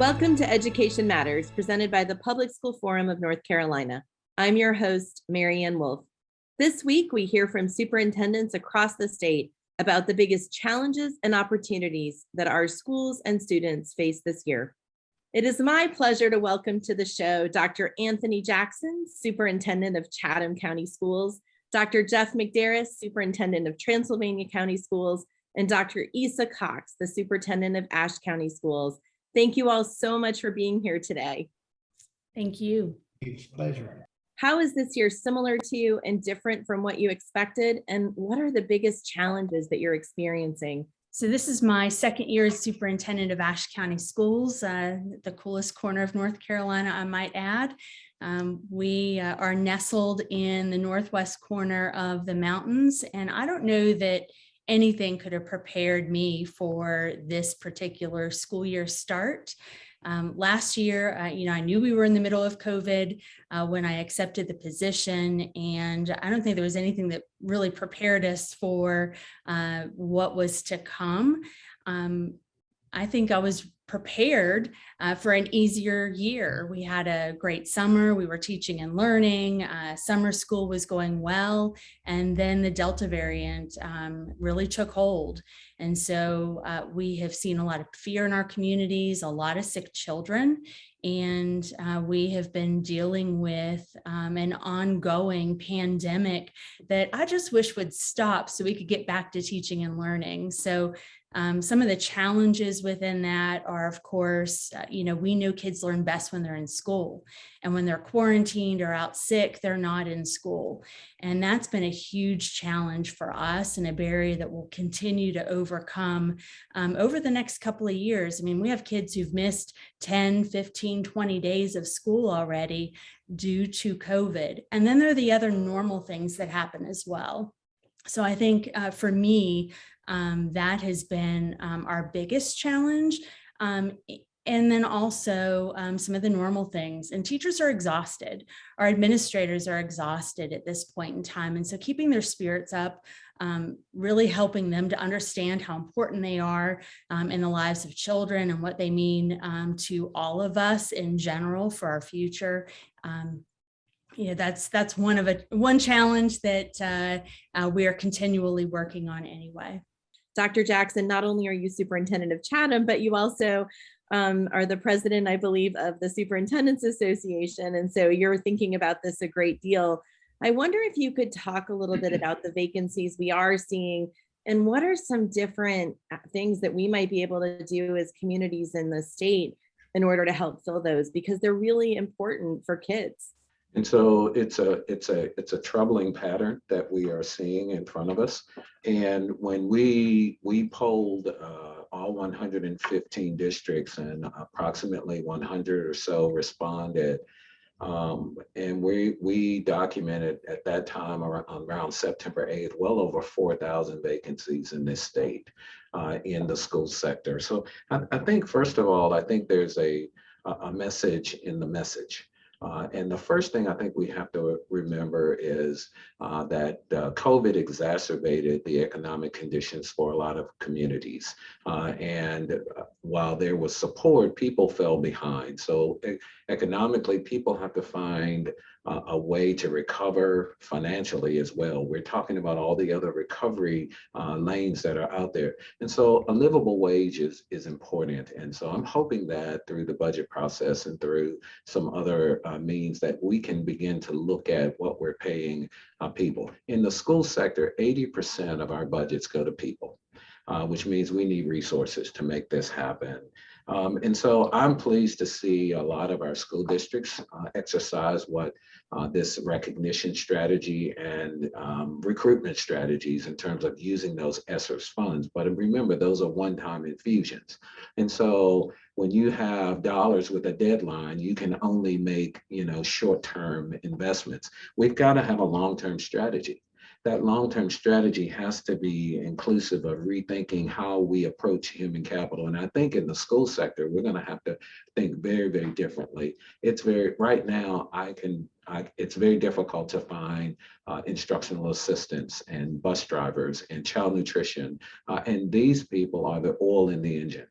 Welcome to Education Matters, presented by the Public School Forum of North Carolina. I'm your host, Mary Ann Wolf. This week, we hear from superintendents across the state about the biggest challenges and opportunities that our schools and students face this year. It is my pleasure to welcome to the show Dr. Anthony Jackson, Superintendent of Chatham County Schools, Dr. Jeff McDaris, Superintendent of Transylvania County Schools, and Dr. Eisa Cox, the Superintendent of Ashe County Schools. Thank you all so much for being here today. Thank you. It's a pleasure. How is this year similar to you and different from what you expected? And what are the biggest challenges that you're experiencing? So this is my second year as superintendent of Ashe County Schools, the coolest corner of North Carolina, I might add. We are nestled in the northwest corner of the mountains, and I don't know that anything could have prepared me for this particular school year start. Last year, I knew we were in the middle of COVID when I accepted the position, and I don't think there was anything that really prepared us for what was to come. I think I was prepared for an easier year. We had a great summer. We were teaching and learning. Summer school was going well. And then the Delta variant really took hold. And so we have seen a lot of fear in our communities, a lot of sick children. And we have been dealing with an ongoing pandemic that I just wish would stop so we could get back to teaching and learning. So some of the challenges within that are, of course, we know kids learn best when they're in school, and when they're quarantined or out sick, they're not in school. And that's been a huge challenge for us and a barrier that we'll continue to overcome over the next couple of years. I mean, we have kids who've missed 10, 15, 20 days of school already due to COVID. And then there are the other normal things that happen as well. So I think for me, that has been our biggest challenge. And then also some of the normal things. And teachers are exhausted. Our administrators are exhausted at this point in time. And so keeping their spirits up, really helping them to understand how important they are in the lives of children and what they mean to all of us in general for our future. That's one challenge that we are continually working on anyway. Dr. Jackson, not only are you superintendent of Chatham, but you also are the president, I believe, of the Superintendents Association. And so you're thinking about this a great deal. I wonder if you could talk a little bit about the vacancies we are seeing and what are some different things that we might be able to do as communities in the state in order to help fill those, because they're really important for kids. And so it's a troubling pattern that we are seeing in front of us. And when we polled all 115 districts, and approximately 100 or so responded, and we documented at that time around September 8th, well over 4,000 vacancies in this state in the school sector. So I think, first of all, I think there's a message in the message. And the first thing I think we have to remember is that COVID exacerbated the economic conditions for a lot of communities. And while there was support, people fell behind. So economically, people have to find a way to recover financially as well. We're talking about all the other recovery lanes that are out there. And so a livable wage is important. And so I'm hoping that through the budget process and through some other means that we can begin to look at what we're paying people. In the school sector, 80% of our budgets go to people, which means we need resources to make this happen. And so I'm pleased to see a lot of our school districts exercise what this recognition strategy and recruitment strategies in terms of using those ESSER funds. But remember, those are one-time infusions. And so when you have dollars with a deadline, you can only make short-term investments. We've got to have a long-term strategy. that long-term strategy has to be inclusive of rethinking how we approach human capital. And I think in the school sector, we're going to have to think very, very differently. Right now, it's very difficult to find instructional assistants and bus drivers and child nutrition. And these people are the oil in the engine.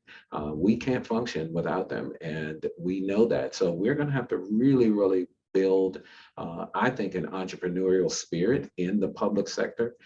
We can't function without them. And we know that. So we're going to have to really, really build, I think, an entrepreneurial spirit in the public sector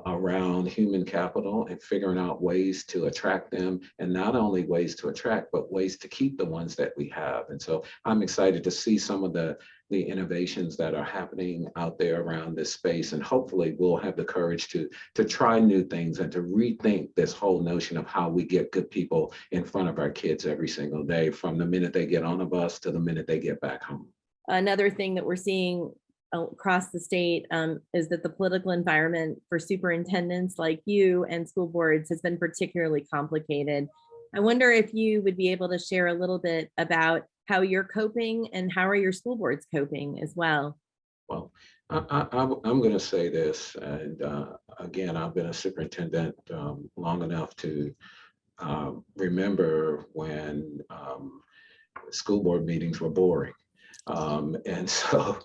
around human capital and figuring out ways to attract them, and not only ways to attract, but ways to keep the ones that we have. And so I'm excited to see some of the innovations that are happening out there around this space. And hopefully we'll have the courage to try new things and to rethink this whole notion of how we get good people in front of our kids every single day, from the minute they get on a bus to the minute they get back home. Another thing that we're seeing across the state is that the political environment for superintendents like you and school boards has been particularly complicated. I wonder if you would be able to share a little bit about how you're coping and how are your school boards coping as well? Well, I'm going to say this, and again, I've been a superintendent long enough to remember when school board meetings were boring. And so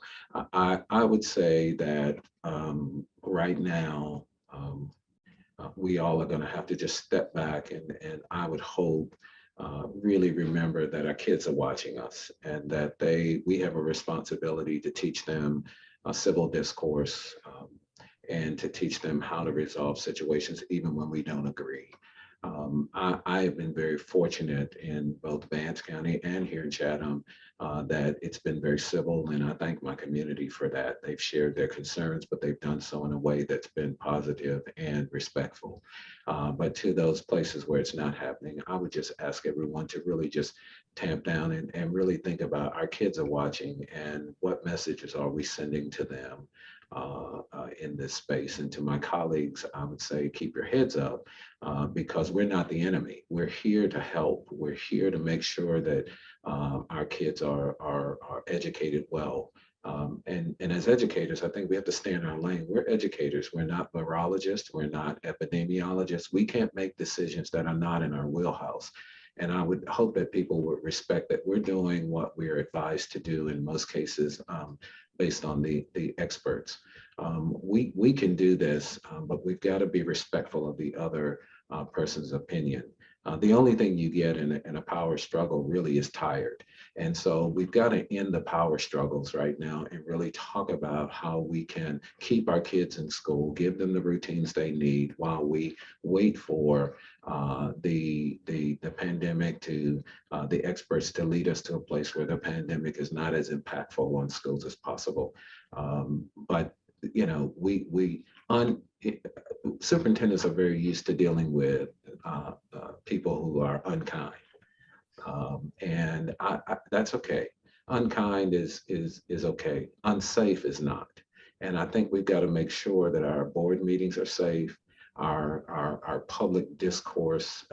I would say that right now, we all are going to have to just step back, and I would hope really remember that our kids are watching us, and that we have a responsibility to teach them civil discourse and to teach them how to resolve situations even when we don't agree. I have been very fortunate in both Vance County and here in Chatham that it's been very civil, and I thank my community for that. They've shared their concerns, but they've done so in a way that's been positive and respectful. But to those places where it's not happening, I would just ask everyone to really just tamp down and really think about our kids are watching, and what messages are we sending to them in this space. And to my colleagues, I would say keep your heads up because we're not the enemy. We're here to help. We're here to make sure that our kids are educated well. And as educators, I think we have to stay in our lane. We're educators. We're not virologists. We're not epidemiologists. We can't make decisions that are not in our wheelhouse. And I would hope that people would respect that we're doing what we're advised to do in most cases based on the experts. We can do this, but we've got to be respectful of the other person's opinion. The only thing you get in a power struggle really is tired. And so we've got to end the power struggles right now and really talk about how we can keep our kids in school, give them the routines they need while we wait for the pandemic to the experts to lead us to a place where the pandemic is not as impactful on schools as possible. But you know, superintendents are very used to dealing with people who are unkind, and that's okay. Unkind is okay. Unsafe is not. And I think we've got to make sure that our board meetings are safe. Our public discourse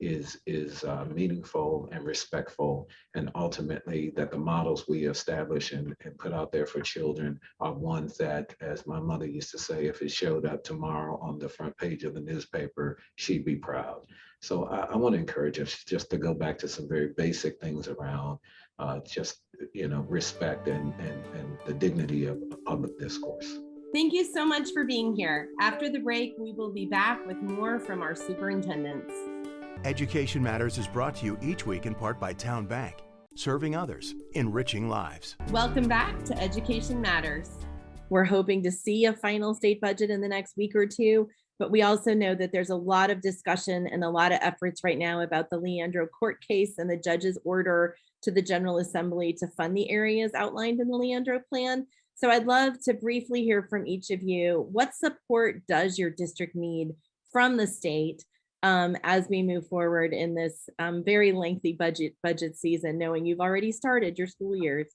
is meaningful and respectful, and ultimately that the models we establish and put out there for children are ones that, as my mother used to say, if it showed up tomorrow on the front page of the newspaper, she'd be proud. So I want to encourage us just to go back to some very basic things around just, you know, respect and the dignity of public discourse. Thank you so much for being here. After the break, we will be back with more from our superintendents. Education Matters is brought to you each week in part by Town Bank, serving others, enriching lives. Welcome back to Education Matters. We're hoping to see a final state budget in the next week or two, but we also know that there's a lot of discussion and a lot of efforts right now about the Leandro court case and the judge's order to the General Assembly to fund the areas outlined in the Leandro plan. So I'd love to briefly hear from each of you. What support does your district need from the state as we move forward in this very lengthy budget season, knowing you've already started your school years?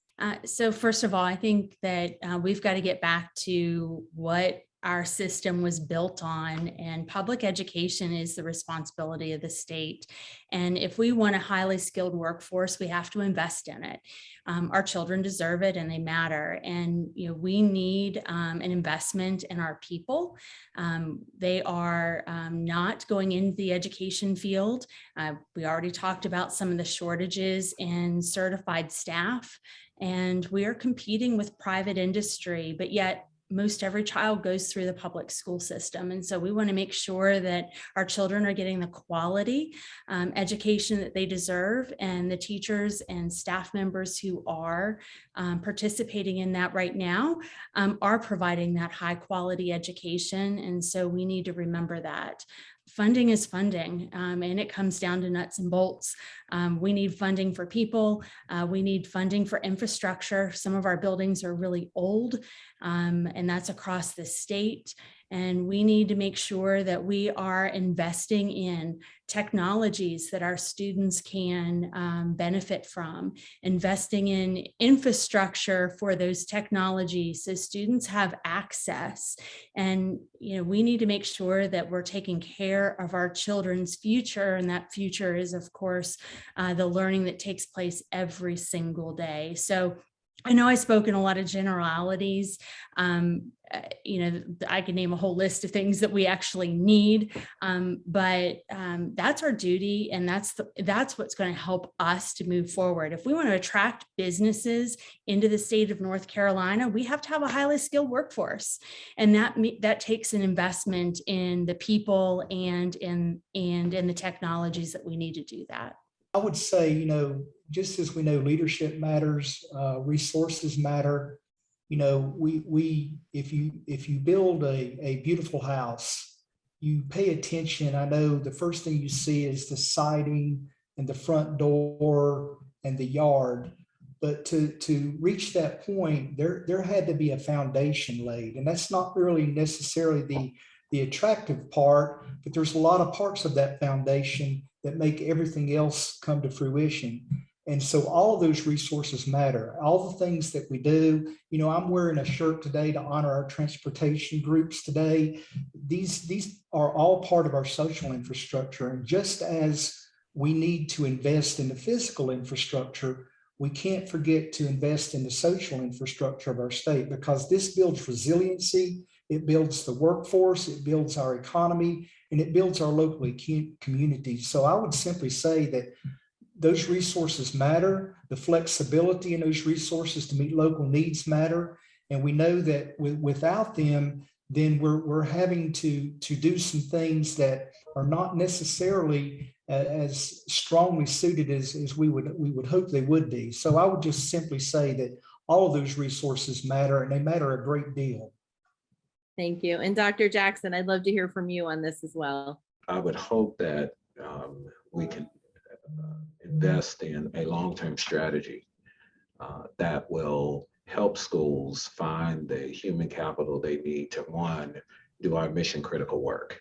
So first of all, I think that we've got to get back to what our system was built on, and public education is the responsibility of the state. And if we want a highly skilled workforce, we have to invest in it. Our children deserve it and they matter. And we need an investment in our people. They are not going into the education field. We already talked about some of the shortages in certified staff, and we are competing with private industry, but yet most every child goes through the public school system. And so we want to make sure that our children are getting the quality education that they deserve, and the teachers and staff members who are participating in that right now are providing that high quality education. And so we need to remember that. Funding is funding, and it comes down to nuts and bolts. We need funding for people. We need funding for infrastructure. Some of our buildings are really old, and that's across the state. And we need to make sure that we are investing in technologies that our students can benefit from, investing in infrastructure for those technologies so students have access. And we need to make sure that we're taking care of our children's future, and that future is, of course, the learning that takes place every single day. So I know I spoke in a lot of generalities. I could name a whole list of things that we actually need, but that's our duty, and that's what's going to help us to move forward. If we want to attract businesses into the state of North Carolina, we have to have a highly skilled workforce, and that takes an investment in the people and in the technologies that we need to do that. I would say, just as we know leadership matters, resources matter. If you build a beautiful house, you pay attention. I know the first thing you see is the siding and the front door and the yard. But to reach that point, there had to be a foundation laid. And that's not really necessarily the attractive part, but there's a lot of parts of that foundation that make everything else come to fruition. And so all of those resources matter. All the things that we do, I'm wearing a shirt today to honor our transportation groups today. These are all part of our social infrastructure. And just as we need to invest in the physical infrastructure, we can't forget to invest in the social infrastructure of our state, because this builds resiliency, it builds the workforce, it builds our economy, and it builds our local communities. So I would simply say that those resources matter. The flexibility in those resources to meet local needs matter. And we know that without them, then we're having to do some things that are not necessarily as strongly suited as we would hope they would be. So I would just simply say that all of those resources matter, and they matter a great deal. Thank you. And Dr. Jackson, I'd love to hear from you on this as well. I would hope that we can invest in a long-term strategy that will help schools find the human capital they need to, one, do our mission critical work.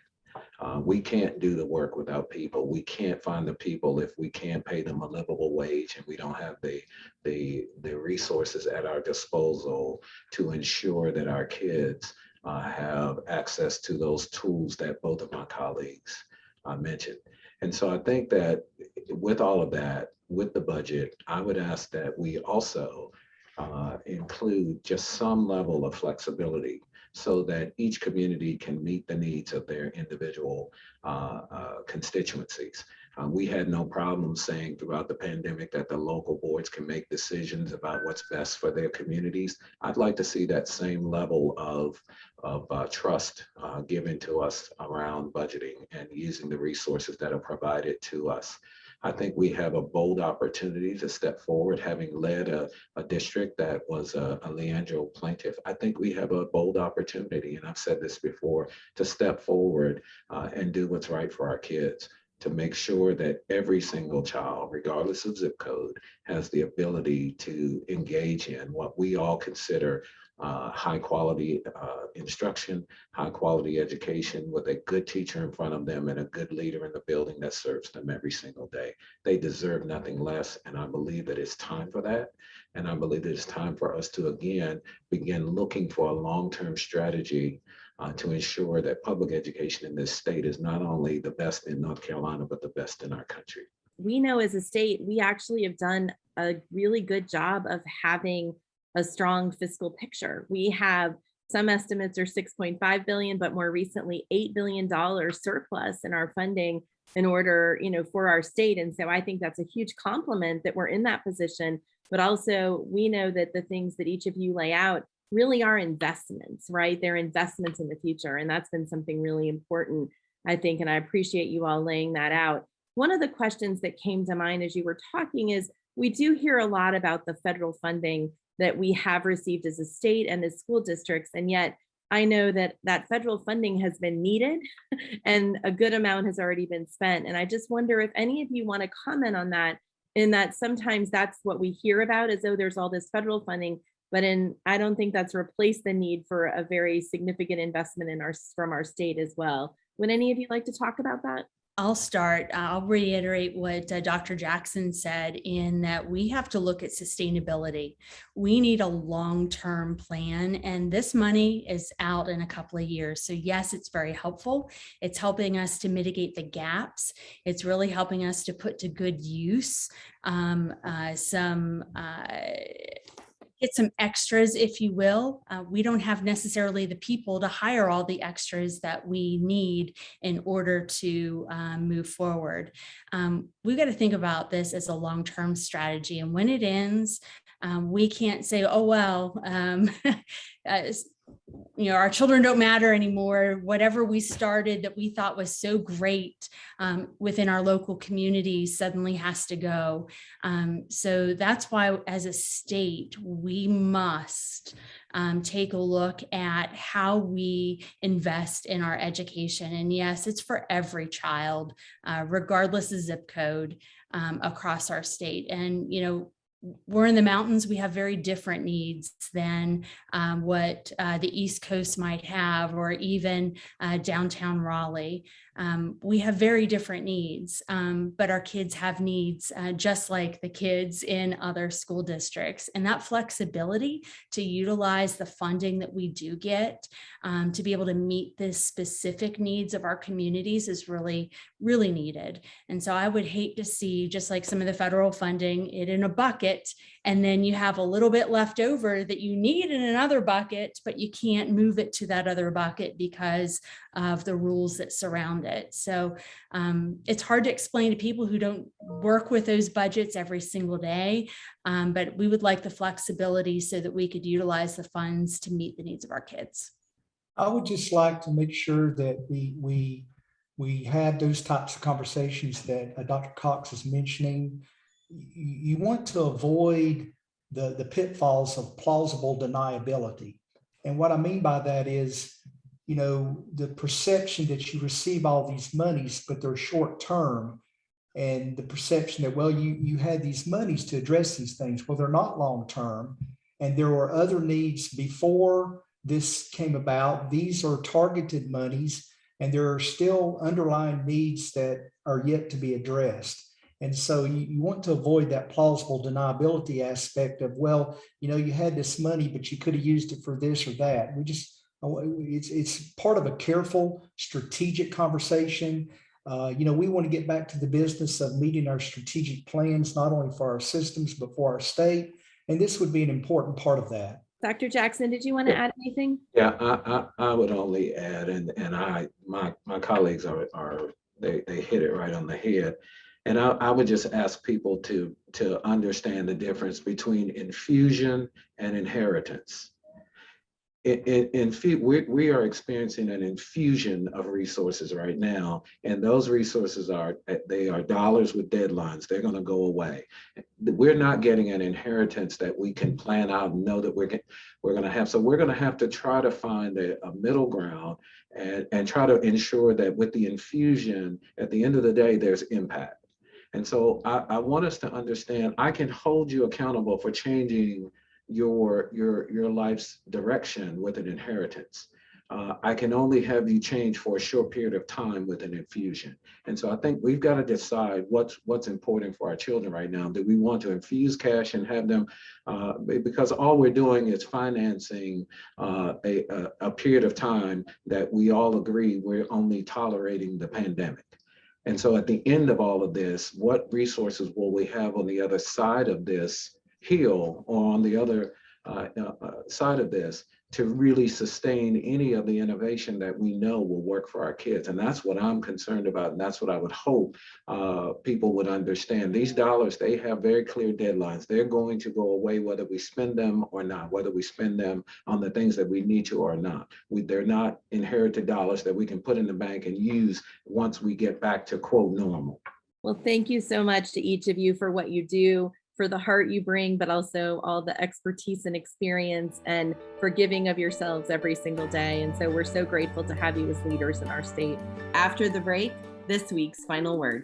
We can't do the work without people. We can't find the people if we can't pay them a livable wage, and we don't have the resources at our disposal to ensure that our kids have access to those tools that both of my colleagues mentioned. And so I think that with all of that, with the budget, I would ask that we also include just some level of flexibility so that each community can meet the needs of their individual constituencies. We had no problem saying throughout the pandemic that the local boards can make decisions about what's best for their communities. I'd like to see that same level of trust given to us around budgeting and using the resources that are provided to us. I think we have a bold opportunity to step forward, having led a district that was a Leandro plaintiff. I think we have a bold opportunity, and I've said this before, to step forward and do what's right for our kids, to make sure that every single child, regardless of zip code, has the ability to engage in what we all consider high quality instruction, high quality education, with a good teacher in front of them and a good leader in the building that serves them every single day. They deserve nothing less, and I believe that it's time for that. And I believe that it's time for us to, again, begin looking for a long-term strategy to ensure that public education in this state is not only the best in North Carolina, but the best in our country. We know as a state, we actually have done a really good job of having a strong fiscal picture. We have some estimates are 6.5 billion, but more recently $8 billion surplus in our funding in order, for our state. And so I think that's a huge compliment that we're in that position. But also we know that the things that each of you lay out really are investments, right? They're investments in the future. And that's been something really important, I think. And I appreciate you all laying that out. One of the questions that came to mind as you were talking is we do hear a lot about the federal funding that we have received as a state and as school districts. And yet I know that that federal funding has been needed and a good amount has already been spent. And I just wonder if any of you want to comment on that, in that sometimes that's what we hear about as though there's all this federal funding, but I don't think that's replaced the need for a very significant investment from our state as well. Would any of you like to talk about that? I'll start. I'll reiterate what Dr. Jackson said in that we have to look at sustainability. We need a long-term plan, and this money is out in a couple of years. So yes, it's very helpful. It's helping us to mitigate the gaps. It's really helping us to put to good use get some extras, if you will. We don't have necessarily the people to hire all the extras that we need in order to move forward. We've got to think about this as a long-term strategy. And when it ends, we can't say, oh, well, our children don't matter anymore. Whatever we started that we thought was so great within our local community suddenly has to go. So that's why as a state, we must take a look at how we invest in our education. And yes, it's for every child, regardless of zip code across our state. And, we're in the mountains. We have very different needs than what the East Coast might have, or even downtown Raleigh. We have very different needs, but our kids have needs just like the kids in other school districts. And that flexibility to utilize the funding that we do get to be able to meet the specific needs of our communities is really, really needed. And so I would hate to see, just like some of the federal funding, it in a bucket, and then you have a little bit left over that you need in another bucket, but you can't move it to that other bucket because of the rules that surround it. So it's hard to explain to people who don't work with those budgets every single day, but we would like the flexibility so that we could utilize the funds to meet the needs of our kids. I would just like to make sure that we have those types of conversations that Dr. Cox is mentioning. You want to avoid the pitfalls of plausible deniability. And what I mean by that is, the perception that you receive all these monies, but they're short term, and the perception that, well, you had these monies to address these things. Well, they're not long term, and there were other needs before this came about. These are targeted monies, and there are still underlying needs that are yet to be addressed. And so you want to avoid that plausible deniability aspect of, well, you had this money, but you could have used it for this or that. It's part of a careful, strategic conversation. We want to get back to the business of meeting our strategic plans, not only for our systems, but for our state. And this would be an important part of that. Dr. Jackson, did you want to add anything? Yeah, I would only add, and my colleagues they hit it right on the head. And I would just ask people to understand the difference between infusion and inheritance. We are experiencing an infusion of resources right now, and those resources are dollars with deadlines. They're going to go away. We're not getting an inheritance that we can plan out and know that we're going to have. So we're going to have to try to find a middle ground and try to ensure that with the infusion, at the end of the day, there's impact. And so I want us to understand, I can hold you accountable for changing your life's direction with an inheritance. I can only have you change for a short period of time with an infusion. And so I think we've got to decide what's important for our children right now. Do we want to infuse cash and have them, because all we're doing is financing a period of time that we all agree we're only tolerating the pandemic. And so at the end of all of this, what resources will we have on the other side of this hill, or on the other side of this, to really sustain any of the innovation that we know will work for our kids? And that's what I'm concerned about. And that's what I would hope people would understand. These dollars, they have very clear deadlines. They're going to go away whether we spend them or not, whether we spend them on the things that we need to or not. They're not inherited dollars that we can put in the bank and use once we get back to quote normal. Well, thank you so much to each of you for what you do, for the heart you bring, but also all the expertise and experience, and for giving of yourselves every single day. And so we're so grateful to have you as leaders in our state. After the break, this week's final word.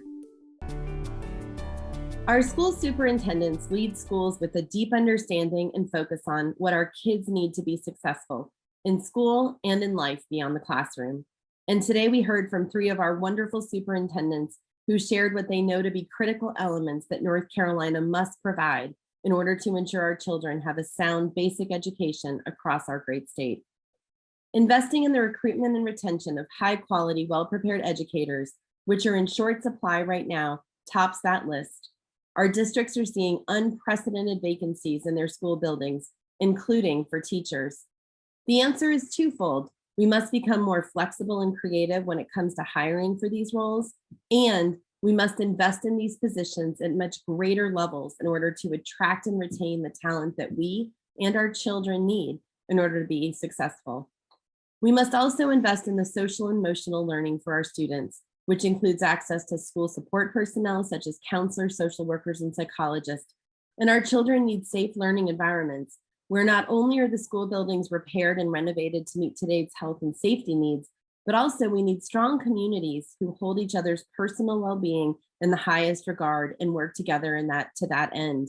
Our school superintendents lead schools with a deep understanding and focus on what our kids need to be successful in school and in life beyond the classroom. And today we heard from 3 of our wonderful superintendents who shared what they know to be critical elements that North Carolina must provide in order to ensure our children have a sound basic education across our great state. Investing in the recruitment and retention of high quality, well-prepared educators, which are in short supply right now, tops that list. Our districts are seeing unprecedented vacancies in their school buildings, including for teachers. The answer is twofold. We must become more flexible and creative when it comes to hiring for these roles, and we must invest in these positions at much greater levels in order to attract and retain the talent that we and our children need in order to be successful. We must also invest in the social and emotional learning for our students, which includes access to school support personnel such as counselors, social workers, and psychologists. And our children need safe learning environments where not only are the school buildings repaired and renovated to meet today's health and safety needs, but also we need strong communities who hold each other's personal well-being in the highest regard and work together to that end.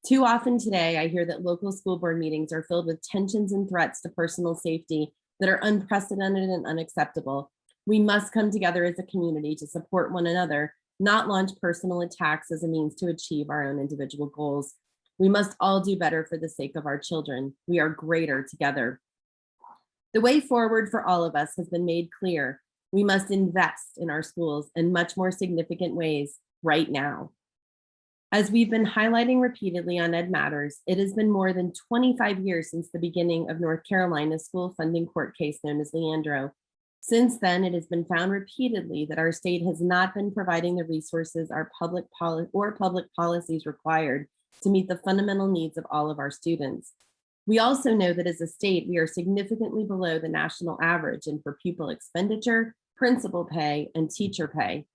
Too often today, I hear that local school board meetings are filled with tensions and threats to personal safety that are unprecedented and unacceptable. We must come together as a community to support one another, not launch personal attacks as a means to achieve our own individual goals. We must all do better for the sake of our children. We are greater together. The way forward for all of us has been made clear. We must invest in our schools in much more significant ways right now. As we've been highlighting repeatedly on Ed Matters, it has been more than 25 years since the beginning of North Carolina's school funding court case known as Leandro. Since then, it has been found repeatedly that our state has not been providing the resources our public policies required to meet the fundamental needs of all of our students. We also know that as a state, we are significantly below the national average in per pupil expenditure, principal pay, and teacher pay.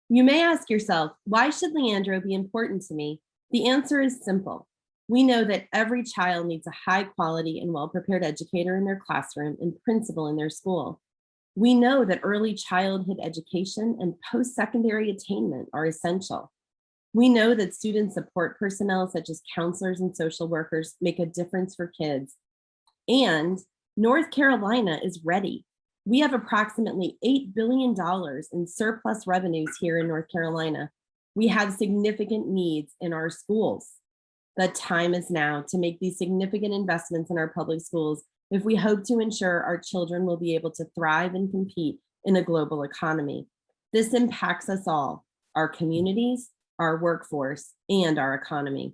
You may ask yourself, why should Leandro be important to me? The answer is simple. We know that every child needs a high quality and well-prepared educator in their classroom and principal in their school. We know that early childhood education and post-secondary attainment are essential. We know that student support personnel such as counselors and social workers make a difference for kids. And North Carolina is ready. We have approximately $8 billion in surplus revenues here in North Carolina. We have significant needs in our schools. The time is now to make these significant investments in our public schools if we hope to ensure our children will be able to thrive and compete in a global economy. This impacts us all, our communities, our workforce, and our economy.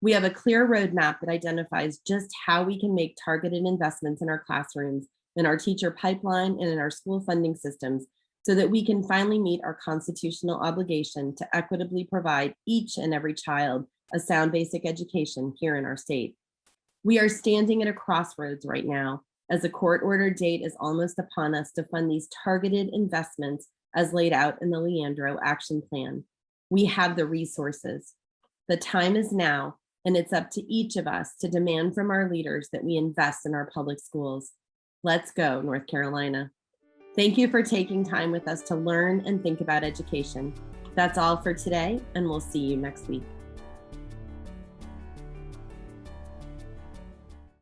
We have a clear roadmap that identifies just how we can make targeted investments in our classrooms, in our teacher pipeline, and in our school funding systems so that we can finally meet our constitutional obligation to equitably provide each and every child a sound basic education here in our state. We are standing at a crossroads right now as a court-ordered date is almost upon us to fund these targeted investments as laid out in the Leandro Action Plan. We have the resources. The time is now, and it's up to each of us to demand from our leaders that we invest in our public schools. Let's go, North Carolina. Thank you for taking time with us to learn and think about education. That's all for today, and we'll see you next week.